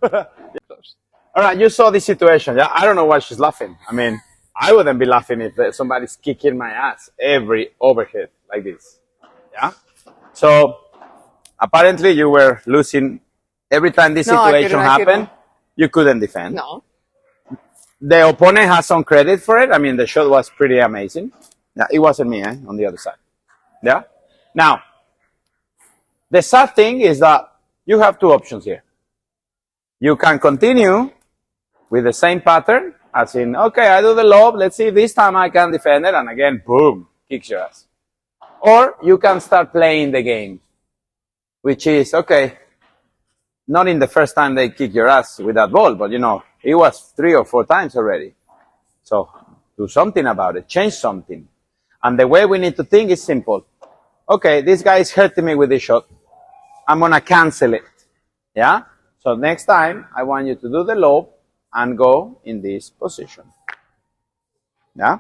All right, you saw this situation. Yeah, I don't know why she's laughing. I mean, I wouldn't be laughing if somebody's kicking my ass every overhead like this. Yeah. So apparently you were losing every time this situation happened. You couldn't defend. No. The opponent has some credit for it. I mean, the shot was pretty amazing. Yeah, it wasn't me, on the other side. Yeah. Now, the sad thing is that you have two options here. You can continue with the same pattern, as in, okay, I do the lob, let's see if this time I can defend it, and again, boom, kicks your ass. Or you can start playing the game, which is, okay, not in the first time they kick your ass with that ball, but you know, it was 3 or 4 times already. So do something about it, change something. And the way we need to think is simple. Okay, this guy is hurting me with this shot. I'm going to cancel it. Yeah? So next time, I want you to do the lob and go in this position. Yeah?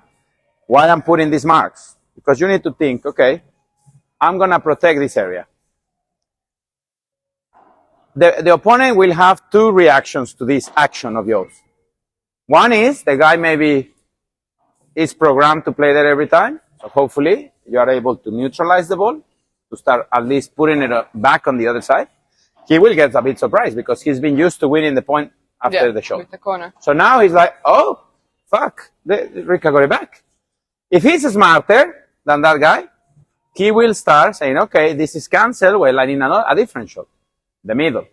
Why I'm putting these marks? Because you need to think, okay, I'm going to protect this area. The opponent will have 2 reactions to this action of yours. One is the guy maybe is programmed to play there every time. So hopefully you are able to neutralize the ball, to start at least putting it back on the other side. He will get a bit surprised because he's been used to winning the point after the shot. With the corner. So now he's like, oh, fuck, Rika got it back. If he's smarter than that guy, he will start saying, okay, this is cancelled, well, I need a different shot, the middle.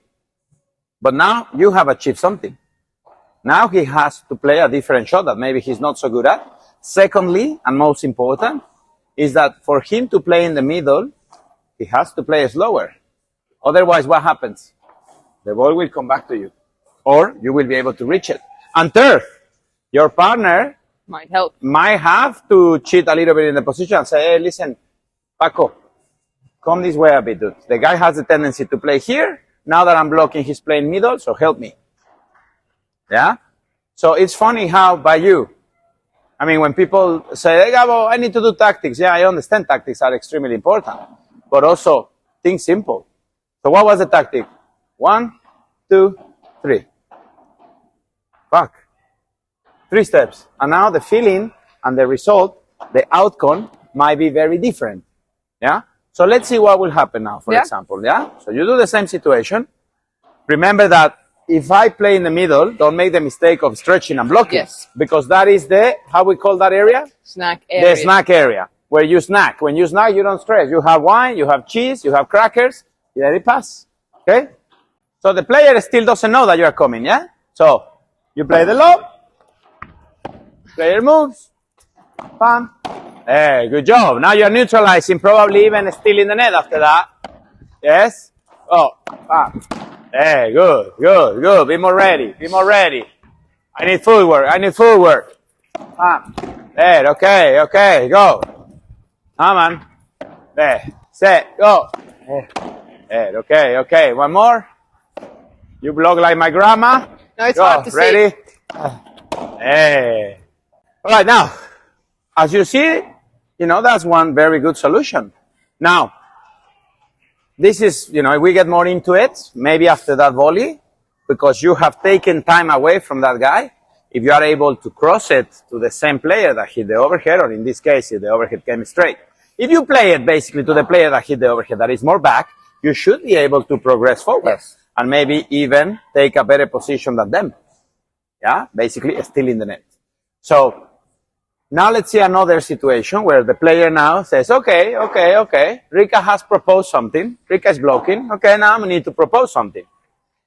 But now you have achieved something. Now he has to play a different shot that maybe he's not so good at. Secondly, and most important, is that for him to play in the middle, he has to play slower. Otherwise, what happens? The ball will come back to you, or you will be able to reach it. And third, your partner might have to cheat a little bit in the position and say, hey, listen, Paco, come this way a bit, dude. The guy has a tendency to play here. Now that I'm blocking, he's playing middle, so help me. Yeah? So it's funny how by you, I mean, when people say, hey, Gabo, I need to do tactics. Yeah, I understand tactics are extremely important, but also think simple. So what was the tactic? 1, 2, 3. Fuck. 3 steps. And now the feeling and the result, the outcome might be very different. Yeah? So let's see what will happen now, for example. Yeah? So you do the same situation. Remember that if I play in the middle, don't make the mistake of stretching and blocking. Yes. Because that is the, how we call that area? Snack area. The snack area, where you snack. When you snack, you don't stress. You have wine, you have cheese, you have crackers. You let it pass. Okay? So the player still doesn't know that you are coming, yeah? So you play the lob. Player moves. Bam. Hey, good job. Now you're neutralizing, probably even stealing the net after that. Yes? Oh, bam. Hey, good, good, good. Be more ready. Be more ready. I need footwork. I need footwork. Bam. There, okay, okay, go. Come on. There, set, go. There, okay, okay. One more. You block like my grandma. No, it's go. hard to Ready? Hey. All right, now, as you see, you know, that's one very good solution. Now, this is, you know, we get more into it, maybe after that volley, because you have taken time away from that guy. If you are able to cross it to the same player that hit the overhead, or in this case, if the overhead came straight. If you play it basically to the player that hit the overhead that is more back, you should be able to progress forward. Yes. And maybe even take a better position than them. Yeah, basically still in the net. So now let's see another situation where the player now says, okay, okay, okay. Rika has proposed something. Rika is blocking. Okay, now we need to propose something.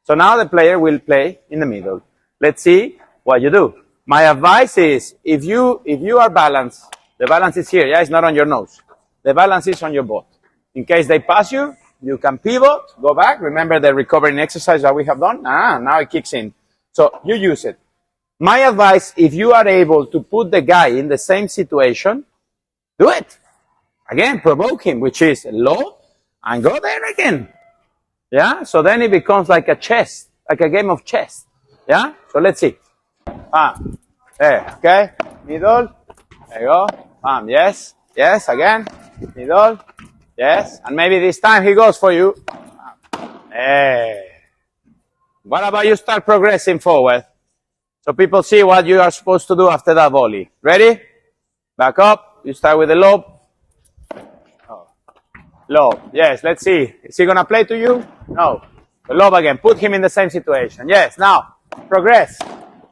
So now the player will play in the middle. Let's see what you do. My advice is, if you are balanced, the balance is here. Yeah, it's not on your nose. The balance is on your butt. In case they pass you, you can pivot, go back. Remember the recovering exercise that we have done? Now it kicks in. So you use it. My advice, if you are able to put the guy in the same situation, do it. Again, provoke him, which is low, and go there again. Yeah? So then it becomes like a chess, like a game of chess. Yeah? So let's see. There, okay. Middle. There you go. Yes. Yes, again. Middle. Yes. And maybe this time he goes for you. Hey. What about you start progressing forward? So people see what you are supposed to do after that volley. Ready? Back up. You start with the lob. Oh. Lob. Yes, let's see. Is he going to play to you? No. The lob again. Put him in the same situation. Yes, now. Progress.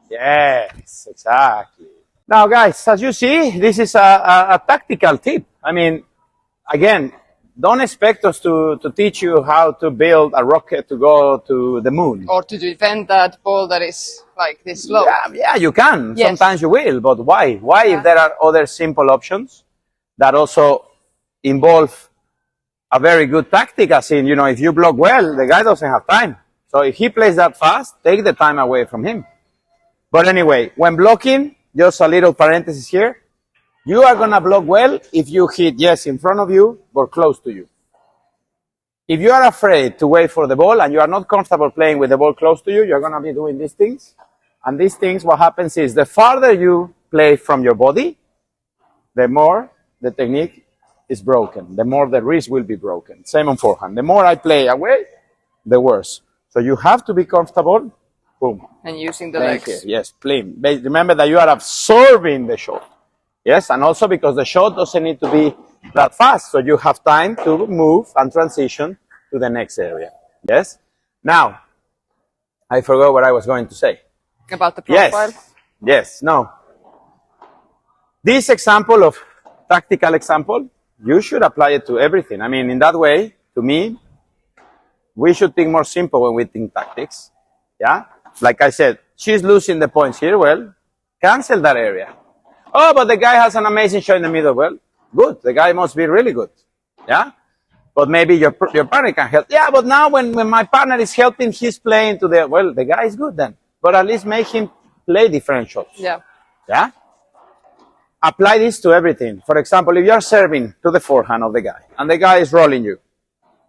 Yes, exactly. Now, guys, as you see, this is a tactical tip. I mean, again, don't expect us to teach you how to build a rocket to go to the moon. Or to defend that ball that is like this low. Yeah, you can. Yes. Sometimes you will, but why? Why, if there are other simple options that also involve a very good tactic, as in, you know, if you block well, the guy doesn't have time. So if he plays that fast, take the time away from him. But anyway, when blocking, just a little parenthesis here, you are going to block well if you hit, yes, in front of you, but close to you. If you are afraid to wait for the ball and you are not comfortable playing with the ball close to you, you're going to be doing these things. And these things, what happens is the farther you play from your body, the more the technique is broken, the more the wrist will be broken. Same on forehand. The more I play away, the worse. So you have to be comfortable. Boom. And using the legs. Here. Yes, clean. Remember that you are absorbing the shot. Yes, and also because the shot doesn't need to be that fast, so you have time to move and transition to the next area. Yes? Now, I forgot what I was going to say. About the profile? Yes, no. This example of tactical example, you should apply it to everything. I mean, in that way, to me, we should think more simple when we think tactics. Yeah? Like I said, she's losing the points here. Well, cancel that area. Oh, but the guy has an amazing shot in the middle. Well, good. The guy must be really good. Yeah? But maybe your partner can help. Yeah, but now when my partner is helping, he's playing to the, well, the guy is good then. But at least make him play different shots. Yeah. Yeah? Apply this to everything. For example, if you're serving to the forehand of the guy, and the guy is rolling you.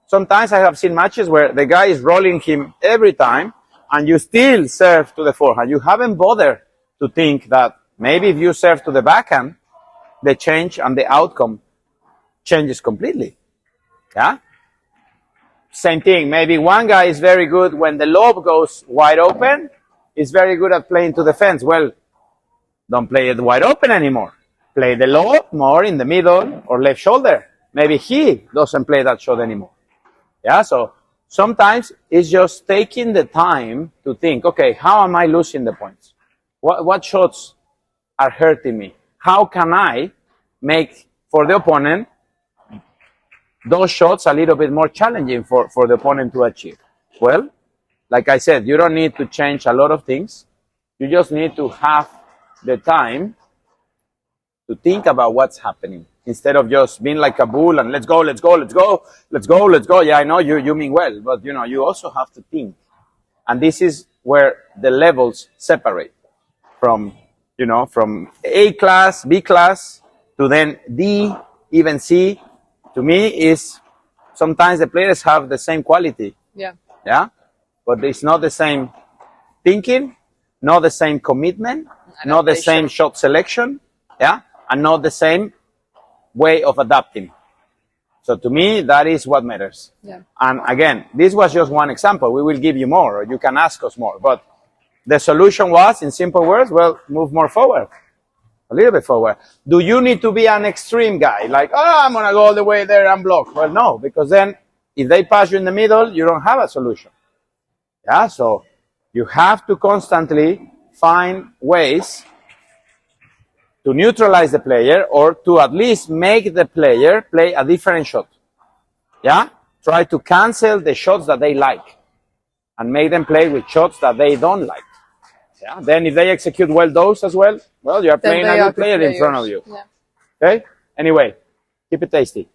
Sometimes I have seen matches where the guy is rolling him every time, and you still serve to the forehand. You haven't bothered to think that maybe if you serve to the backhand, the change and the outcome changes completely. Yeah? Same thing. Maybe one guy is very good when the lob goes wide open. He's very good at playing to the fence. Well, don't play it wide open anymore. Play the lob more in the middle or left shoulder. Maybe he doesn't play that shot anymore. Yeah? So sometimes it's just taking the time to think, okay, how am I losing the points? What shots are hurting me? How can I make for the opponent those shots a little bit more challenging for the opponent to achieve? Well, like I said, you don't need to change a lot of things. You just need to have the time to think about what's happening instead of just being like a bull and let's go, let's go, let's go, let's go, let's go. Yeah, I know you mean well, but you know, you also have to think. And this is where the levels separate from, you know, from A class, B class, to then D, even C. To me, is sometimes the players have the same quality. Yeah. Yeah? But it's not the same thinking, not the same commitment, not the same shot selection, yeah? And not the same way of adapting. So to me, that is what matters. Yeah. And again, this was just one example. We will give you more, or you can ask us more. But the solution was, in simple words, well, move more forward. A little bit forward. Do you need to be an extreme guy? Like, oh, I'm going to go all the way there and block. Well, no, because then if they pass you in the middle, you don't have a solution. Yeah, so you have to constantly find ways to neutralize the player or to at least make the player play a different shot. Yeah? Try to cancel the shots that they like and make them play with shots that they don't like. Yeah? Then if they execute well those as well, well, you are playing a good player in front of you. Yeah. Okay? Anyway, keep it tasty.